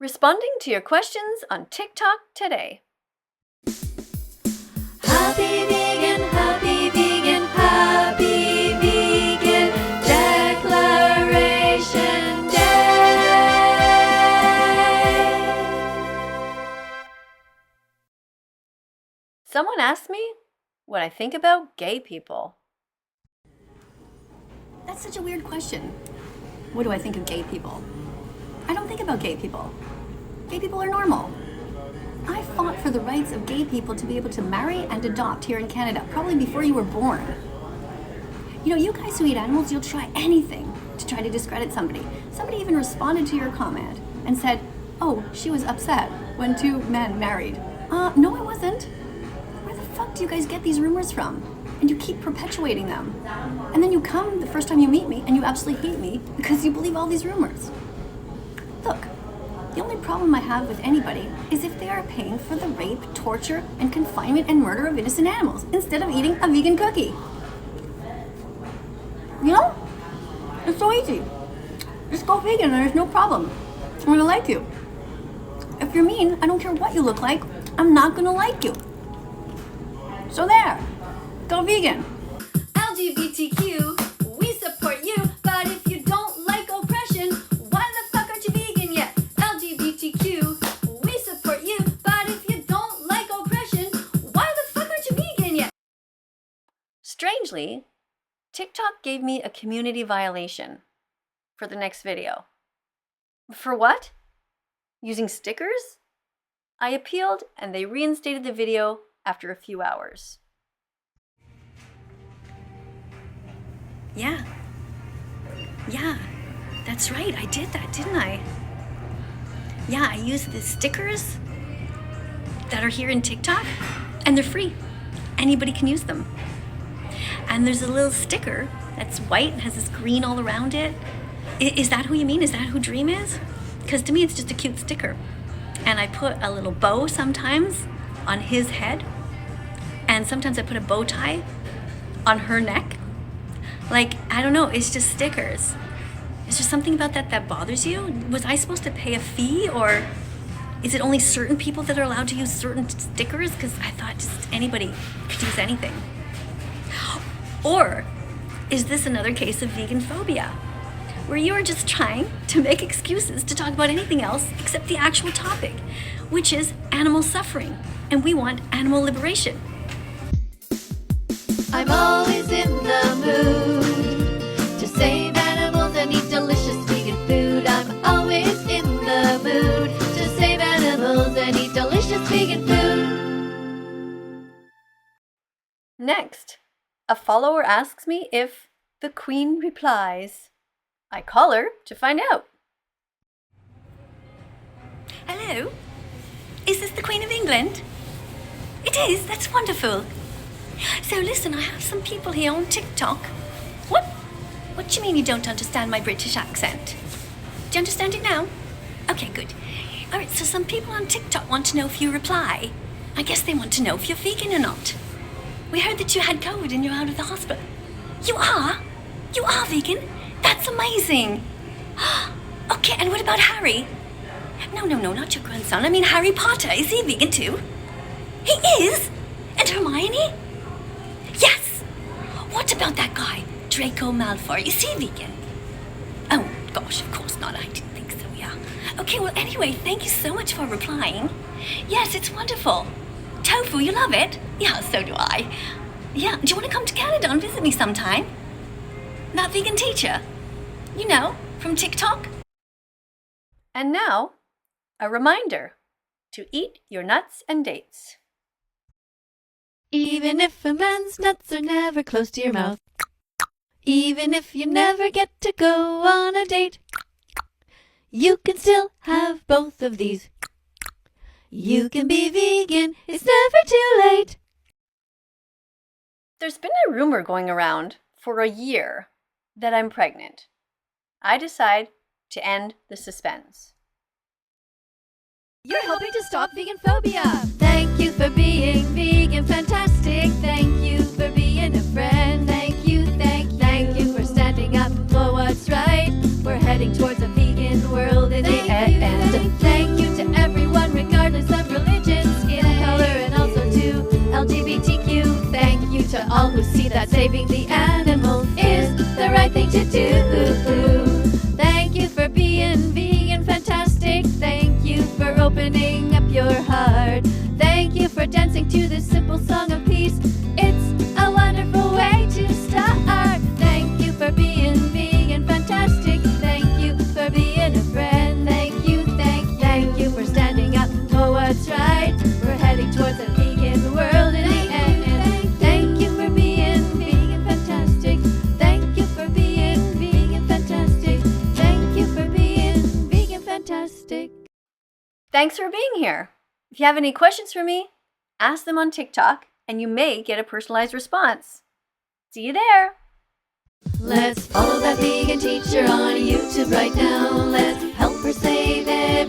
Responding to your questions on TikTok today. Happy vegan, happy vegan, happy vegan declaration day. Someone asked me what I think about gay people. That's such a weird question. What do I think of gay people? I don't think about gay people. Gay people are normal. I fought for the rights of gay people to be able to marry and adopt here in Canada, probably before you were born. You know, you guys who eat animals, you'll try anything to try to discredit somebody. Somebody even responded to your comment and said, oh, she was upset when two men married. No, I wasn't. Where the fuck do you guys get these rumors from? And you keep perpetuating them. And then you come the first time you meet me and you absolutely hate me because you believe all these rumors. Look, the only problem I have with anybody is if they are paying for the rape, torture, and confinement and murder of innocent animals instead of eating a vegan cookie. You know? It's so easy. Just go vegan and there's no problem. I'm gonna like you. If you're mean, I don't care what you look like, I'm not gonna like you. So there. Go vegan. LGBTQ, we support you, but if you don't like oppression, why the fuck aren't you vegan yet? LGBTQ, we support you, but if you don't like oppression, why the fuck aren't you vegan yet? Strangely, TikTok gave me a community violation for the next video. For what? Using stickers? I appealed and they reinstated the video after a few hours. Yeah, that's right. I did that, didn't I? Yeah, I used the stickers that are here in TikTok, and they're free. Anybody can use them. And there's a little sticker that's white and has this green all around it. Is that who you mean? Is that who Dream is? Because to me, it's just a cute sticker. And I put a little bow sometimes on his head, and sometimes I put a bow tie on her neck. Like, I don't know, it's just stickers. Is there something about that bothers you? Was I supposed to pay a fee, or is it only certain people that are allowed to use certain stickers? Because I thought just anybody could use anything. Or is this another case of veganphobia, where you are just trying to make excuses to talk about anything else except the actual topic, which is animal suffering, and we want animal liberation? I'm always in the mood to save animals and eat delicious vegan food. I'm always in the mood to save animals and eat delicious vegan food. Next, a follower asks me if the Queen replies. I call her to find out. Hello? Is this the Queen of England? It is, that's wonderful. So listen, I have some people here on TikTok. What? What do you mean you don't understand my British accent? Do you understand it now? Okay, good. All right, so some people on TikTok want to know if you reply. I guess they want to know if you're vegan or not. We heard that you had COVID and you're out of the hospital. You are? You are vegan? That's amazing. Okay, and what about Harry? No, not your grandson. I mean Harry Potter. Is he vegan too? He is? And Hermione? Yes! What about that guy, Draco Malfoy? Is he vegan? Oh, gosh, of course not. I didn't think so, yeah. Okay, well, anyway, thank you so much for replying. Yes, it's wonderful. Tofu, you love it? Yeah, so do I. Yeah, do you want to come to Canada and visit me sometime? That vegan teacher. You know, from TikTok. And now, a reminder to eat your nuts and dates. Even if a man's nuts are never close to your mouth, even if you never get to go on a date, you can still have both of these. You can be vegan, it's never too late. There's been a rumor going around for a year that I'm pregnant. I decide to end the suspense. You're helping to stop veganphobia. Thank you for being vegan, fantastic. Thank you for being a friend. Thank you for standing up for what's right. We're heading towards a vegan world in the end. Thank you to everyone, regardless of religion, skin color, and also to LGBTQ. Thank you to all who see that saving the animals is the right thing to do. Thank you for being vegan fantastic. Thank you for opening up your heart. Thank you for dancing to this simple song of peace. It's a wonderful way to start. Thank you for being vegan fantastic. Thank you for being a friend. Thank you for standing up for what's right. We're heading towards a vegan world in the end. Thank you for being vegan fantastic. Thank you for being vegan fantastic. Thank you for being vegan fantastic. Thanks for being here. If you have any questions for me, ask them on TikTok and you may get a personalized response. See you there. Let's follow that vegan teacher on YouTube right now. Let's help her save it.